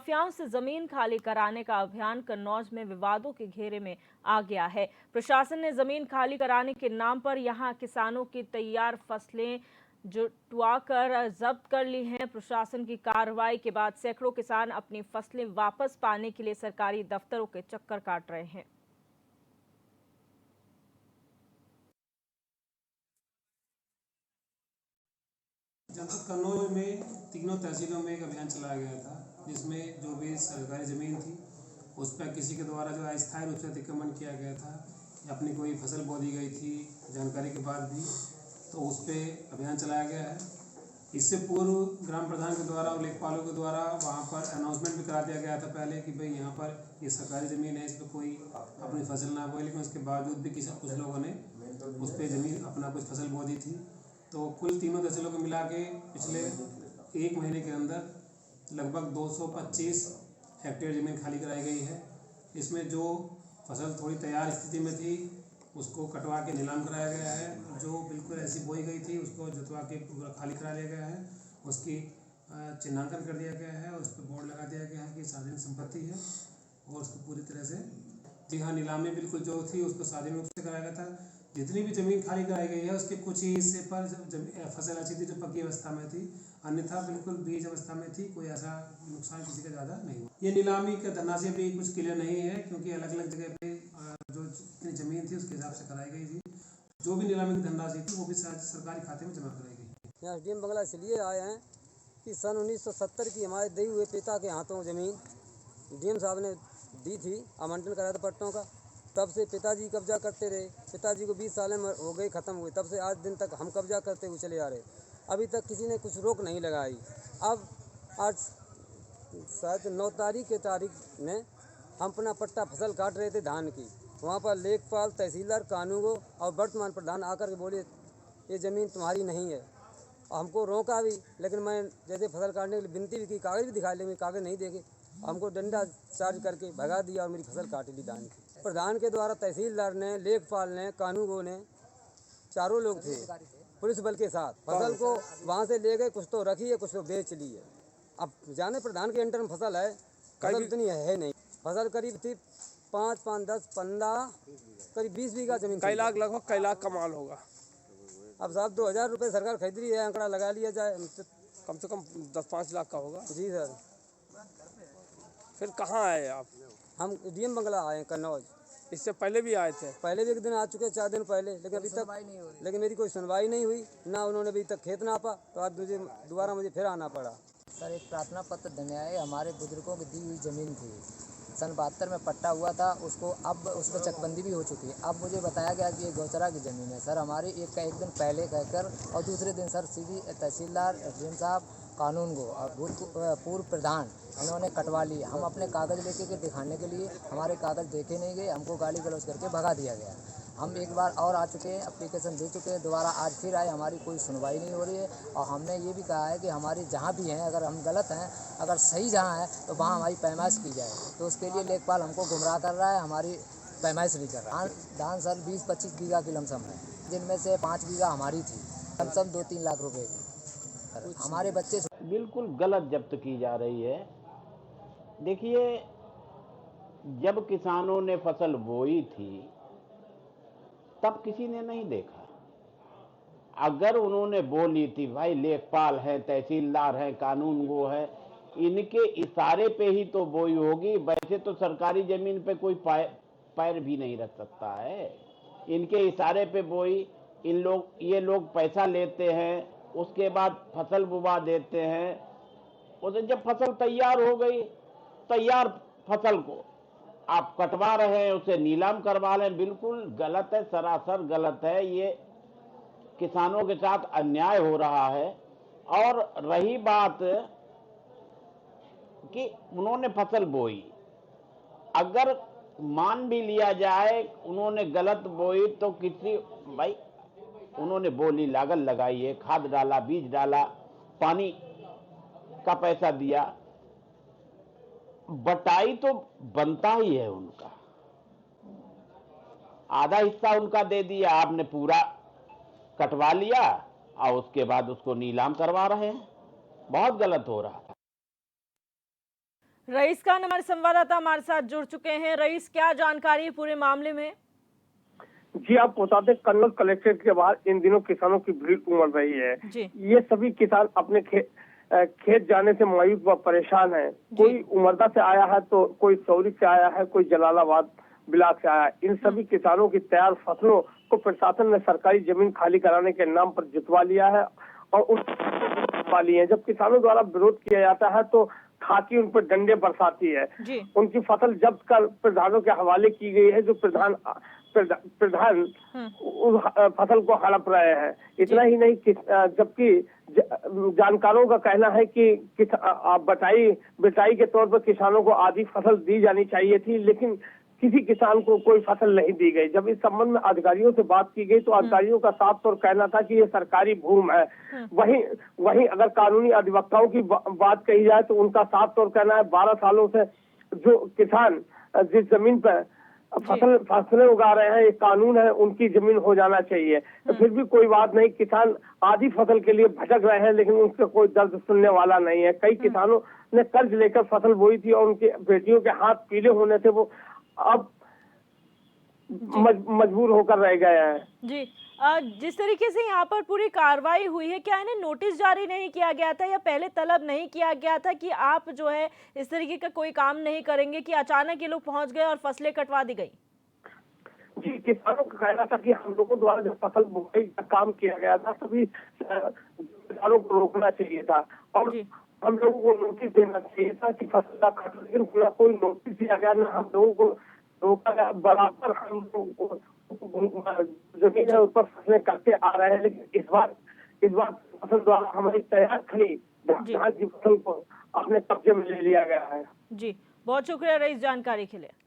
माफियाओं से जमीन खाली कराने का अभियान कन्नौज में विवादों के घेरे में आ गया है। प्रशासन ने जमीन खाली कराने के नाम पर यहां किसानों की तैयार फसलें जुटवाकर जब्त कर ली हैं। प्रशासन की कार्रवाई के बाद सैकड़ों किसान अपनी फसलें वापस पाने के लिए सरकारी दफ्तरों के चक्कर काट रहे हैं। जनपद कन्नौज में तीनों तहसीलों में एक अभियान चलाया गया था, जिसमें जो भी सरकारी ज़मीन थी उस पर किसी के द्वारा जो अस्थायी रूप से अतिक्रमण किया गया था या अपनी कोई फसल बो दी गई थी जानकारी के बाद भी, तो उस पर अभियान चलाया गया है। इससे पूर्व ग्राम प्रधान के द्वारा और लेखपालों के द्वारा वहाँ पर अनाउंसमेंट भी करा दिया गया था पहले कि भाई यहाँ पर ये सरकारी ज़मीन है, इस पर कोई अपनी फसल ना बोए, लेकिन उसके बावजूद भी कुछ लोगों ने उस पर ज़मीन अपना कुछ फसल बो दी थी। तो कुल तीनों तहसीलों को मिला के पिछले एक महीने के अंदर लगभग 225 हेक्टेयर ज़मीन खाली कराई गई है। इसमें जो फसल थोड़ी तैयार स्थिति में थी उसको कटवा के नीलाम कराया गया है, जो बिल्कुल ऐसी बोई गई थी उसको जुतवा के पूरा खाली करा लिया गया है, उसकी चिन्हांकन कर दिया गया है, उस पर बोर्ड लगा दिया गया है कि सार्वजनिक संपत्ति है और उसको पूरी तरह से जी हाँ नीलामी बिल्कुल जो थी उसको सार्वजनिक रूप से कराया गया था। जितनी भी ज़मीन खाली कराई गई है उसके कुछ ही हिस्से पर फसल ऐसी थी जो पक्की अवस्था में थी, अन्यथा बिल्कुल बीज अवस्था में थी, कोई ऐसा नुकसान किसी का ज़्यादा नहीं हुआ। ये नीलामी का धनराशि भी कुछ क्लियर नहीं है, क्योंकि अलग अलग जगह पे जो जितनी ज़मीन थी उसके हिसाब से कराई गई थी। जो भी नीलामी की धनराशि थी वो भी सरकारी खाते में जमा कराई गई। यहाँ डीएम बंगला इसलिए आए हैं कि सन 1970 की हमारे दी हुए पिता के हाथों ज़मीन डीएम साहब ने दी थी, आवंटन कराया था पट्टों का। तब से पिताजी कब्जा करते रहे, पिताजी को 20 साल हो गए ख़त्म हुए, तब से आज दिन तक हम कब्जा करते हुए चले आ रहे। अभी तक किसी ने कुछ रोक नहीं लगाई। अब आज शायद 9 तारीख के तारीख में हम अपना पट्टा फसल काट रहे थे धान की, वहाँ पर लेखपाल, तहसीलदार, कानूनगो और वर्तमान प्रधान आकर के बोले ये ज़मीन तुम्हारी नहीं है। हमको रोका भी, लेकिन मैं जैसे फसल काटने के लिए विनती भी की, कागज़ भी दिखा लेंगे, कागज़ नहीं देखे, हमको डंडा चार्ज करके भगा दिया और मेरी फसल काट ली धान की। प्रधान के द्वारा तहसीलदार ने, लेखपाल ने, कानूनगो ने, चारों लोग थे पुलिस बल के साथ, फसल को वहाँ से ले गए, कुछ तो रखी है, कुछ तो बेच ली है। अब जाने प्रधान के अंडर में फसल है, फसल इतनी है नहीं। फसल करीब थी 5, 5, 10, 15 करीब 20 बीघा जमीन। कई लाख, लगभग कई लाख का माल होगा। अब साहब 2000 रुपये सरकार खरीद रही है, आंकड़ा लगा लिया जाए, कम से कम 10-5 लाख का होगा। जी सर। फिर कहाँ आए आप? हम डीएम बंगला आए हैं कन्नौज। इससे पहले भी आए थे? पहले भी एक दिन आ चुके, 4 दिन पहले, लेकिन अभी तक मेरी कोई सुनवाई नहीं हुई, ना उन्होंने अभी तक खेत नापा, तो आज दोबारा मुझे फिर आना पड़ा। सर एक प्रार्थना पत्र देने आए, हमारे बुजुर्गों की दी हुई ज़मीन थी, सन 72 में पट्टा हुआ था, उसको अब उस पर चकबंदी भी हो चुकी है। अब मुझे बताया गया कि ये गौचरा की ज़मीन है। सर हमारी एक दिन पहले कहकर और दूसरे दिन सर सीधी तहसीलदार, डीएम साहब, कानूनगो और पूर्व प्रधान इन्होंने कटवा ली। हम अपने कागज़ लेके के दिखाने के लिए हमारे कागज़ देखे नहीं गए, हमको गाली गलौज करके भगा दिया गया। हम एक बार और आ चुके हैं, एप्लीकेशन दे चुके हैं, दोबारा आज फिर आए, हमारी कोई सुनवाई नहीं हो रही है। और हमने ये भी कहा है कि हमारी जहाँ भी हैं, अगर हम गलत हैं, अगर सही जहाँ है तो वहाँ हमारी पैमाइश की जाए। तो उसके लिए लेखपाल हमको गुमराह कर रहा है, हमारी पैमाइश नहीं कर रहा है। धान सर 20-25 बीघा की लमसम है, जिनमें से 5 बीघा हमारी थी, लमसम 2-3 लाख रुपए की। हमारे बच्चे बिल्कुल गलत जब्त की जा रही है। देखिए, जब किसानों ने फसल बोई थी तब किसी ने नहीं देखा। अगर उन्होंने बोली थी, भाई लेखपाल है, तहसीलदार है, कानूनगो है, इनके इशारे पे ही तो बोई होगी। वैसे तो सरकारी जमीन पे कोई पैर भी नहीं रख सकता है। इनके इशारे पे बोई। ये लोग पैसा लेते हैं, उसके बाद फसल बुवा देते हैं। उसे जब फसल तैयार हो गई, तैयार फसल को आप कटवा रहे हैं, उसे नीलाम करवा लें, बिल्कुल गलत है, सरासर गलत है। ये किसानों के साथ अन्याय हो रहा है। और रही बात कि उन्होंने फसल बोई, अगर मान भी लिया जाए उन्होंने गलत बोई, तो भाई उन्होंने बोली, लागत लगाई है, खाद डाला, बीज डाला, पानी का पैसा दिया, बटाई तो बनता ही है उनका। आधा हिस्सा उनका दे दिया, आपने पूरा कटवा लिया और उसके बाद उसको नीलाम करवा रहे हैं। बहुत गलत हो रहा है। रईस खान हमारे संवाददाता हमारे साथ जुड़ चुके हैं। रईस, क्या जानकारी है पूरे मामले में? जी, आप बता दें, कन्नौज कलेक्ट्रेट के बाहर इन दिनों किसानों की भीड़ उमड़ रही है जी। ये सभी किसान अपने खेत जाने से मायूस व परेशान है। कोई उमरदा से आया है तो कोई सौरी से आया है, कोई जलालाबाद बिलास से आया है। इन सभी किसानों की तैयार फसलों को प्रशासन ने सरकारी जमीन खाली कराने के नाम पर जुतवा लिया है और उनवा ली है। जब किसानों द्वारा विरोध किया जाता है तो खाकी उन पर डंडे बरसाती है। उनकी फसल जब्त कर प्रधानों के हवाले की गई है, जो प्रधान उस फसल को हड़प रहे हैं। इतना ही नहीं, जबकि जानकारों का कहना है कि बिटाई के तौर पर किसानों को आधी फसल दी जानी चाहिए थी, लेकिन किसी किसान को कोई फसल नहीं दी गई। जब इस संबंध में अधिकारियों से बात की गई तो अधिकारियों का साफ तौर कहना था कि ये सरकारी भूमि है। वहीं अगर कानूनी अधिवक्ताओं की बात कही जाए तो उनका साफ तौर कहना है 12 सालों से जो किसान जिस जमीन पर फसलें उगा रहे हैं, ये कानून है, उनकी जमीन हो जाना चाहिए। तो फिर भी कोई बात नहीं, किसान आधी फसल के लिए भटक रहे हैं, लेकिन उनका कोई दर्द सुनने वाला नहीं है। कई किसानों ने कर्ज लेकर फसल बोई थी और उनके बेटियों के हाथ पीले होने से वो अब मजबूर होकर रह गए हैं। जी, जिस तरीके से यहाँ पर पूरी कार्रवाई हुई है, क्या इन्हें नोटिस जारी नहीं किया गया था या पहले तलब नहीं किया गया था कि आप जो है इस तरीके का कोई काम नहीं करेंगे, कि अचानक ये लोग पहुंच गए और फसलें कटवा दी गई? जी, किसानों का कहना था कि हम लोगों द्वारा जो फसल बुआई का काम किया गया था सभी किसानों को रोकना चाहिए था और हम लोगों को नोटिस देना चाहिए था कि फसल का कट, लेकिन कोई नोटिस दिया गया ना हम लोगों को रोका गया। बराबर हम लोगों को जमीन है उस पर फसलें करते आ रहे हैं, लेकिन इस बार फसल द्वारा हमारी तैयार खड़ी धान की फसल को अपने कब्जे में ले लिया गया है। जी, बहुत शुक्रिया रईस जानकारी के लिए।